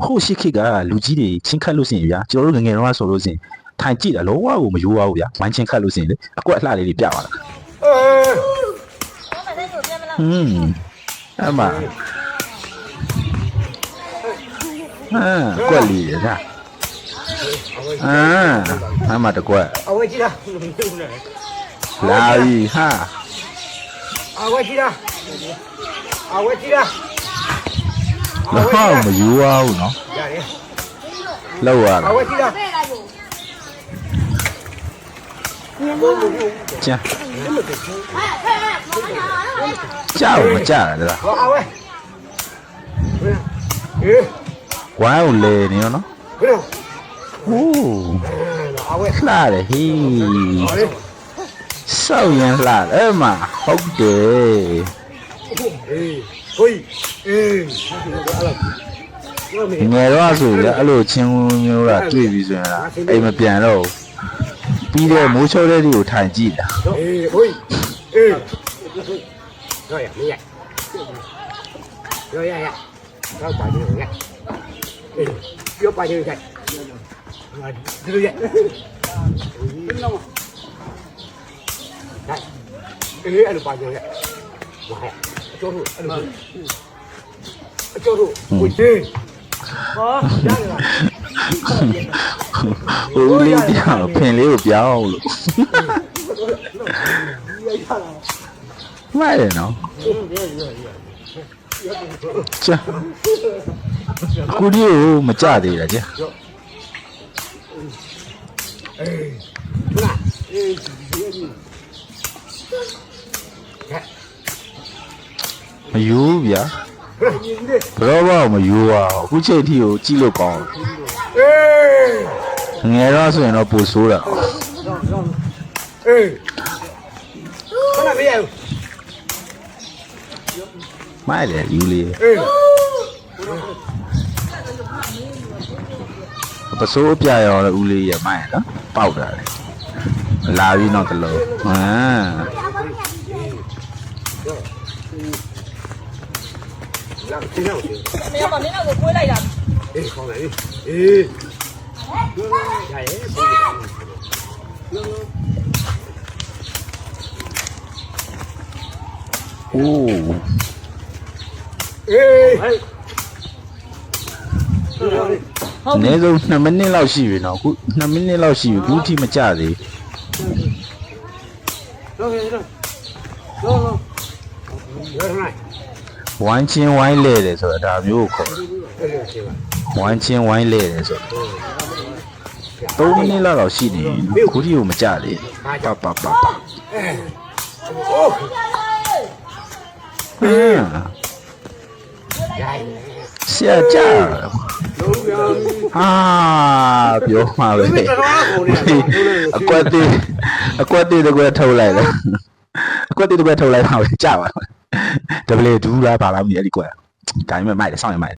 ဟိုရှိခိကလူကြီးတွေချင်းခတ်လို့ရှိရင်ဗျာကျွန်တော်တို့ငယ်ငယ်တော့ဆိုလို့ရှိရင်ထိုင်ကြည့်တယ်လောဝါကိုမယိုးပါဘူးဗျာဝမ်းချင်းခတ်လို့ရှိရင်လေအကွက်အလှလေးတွေပြပါလားအမကွက်လေးရတာအမတကွက်အဝဲကြည့်လားလာပြီဟာအဝဲကြည့်လားအဝဲကြည့်လားတော့မယူရဘူးနော်ရတယ်လောက်ရတာအဝဲကြည့်လားကြာကြာမကြာတယ်လားအဝဲဝိုင်းကိုလေနေရောနော်ဟိုးအဝဲလှတယ်ဟေးစောက်ရင်လှတယ်မဟုတ်တယ်ဟိုးငယ်တော့ဆိုရအဲ့လိုချင်းမျိုးတာတွေ့ပြီးဆိုရင်လားအိမ်မပြန်တော့ပြီးတဲ့မိုးချိုးတဲ့ဒီကိုထိုင်ကြည့်တာဟိုးရရမရတော့ပါကြည့်ရပြောပါကြည့်ကြဒီလိုရအဲ့လိုပါကြည့်ရဝါရကျော်တို့အဲ့လိုကျော်တို့ကိုကြည့်ဟာရတယ်လားဟိုလေးပြောင်းဖင်လေးကိုပြောင်းလို့မိုက်တယ်နော်ကြာကိုဒီကိုမကြသေးတာကြာမယူဗျာဘရောဘောမယူပါအခုချိန်ထိကိုကြည့်လို့ကောင်းငယ်တော့ဆိုရင်တော့ပိုဆိုးတာခဏမရဘူးမိုက်တယ်ယူလေးပစိုးပြရောဦးလေးရမိုက်နော်ပေါက်တာလေလာပြီးတော့တလို့ဒီနောက်မင်းကမင်းကိုကိုွေးလိုက်တာခေါင်းလိုက်ရရဲโอ้နေဆုံး2မိနစ်လောက်ရှိပြီနော်ခု2မိနစ်လောက်ရှိပြီခုထိမကြသေးဝိုင်းချင်းဝိုင်းလဲတယ်ဆိုတော့ဒါမျိုးကိုခေါ်ဝိုင်းချင်းဝိုင်းလဲတယ်ဆိုတော့3မိနစ်လောက်ရှိနေခုထိကိုမကြသေးပါဆရာကြဟာပြောမှာပဲအကွက်သေးတကွက်ထုတ်လိုက်တယ်အကွက်သေးတကွက်ထုတ်လိုက်ပါပဲကြပါဒဘလေဒူးလားဘာလားမသိအဲ့ဒီကွက်ဒါပေမဲ့မိုက်တယ်စောင့်ရမိုက်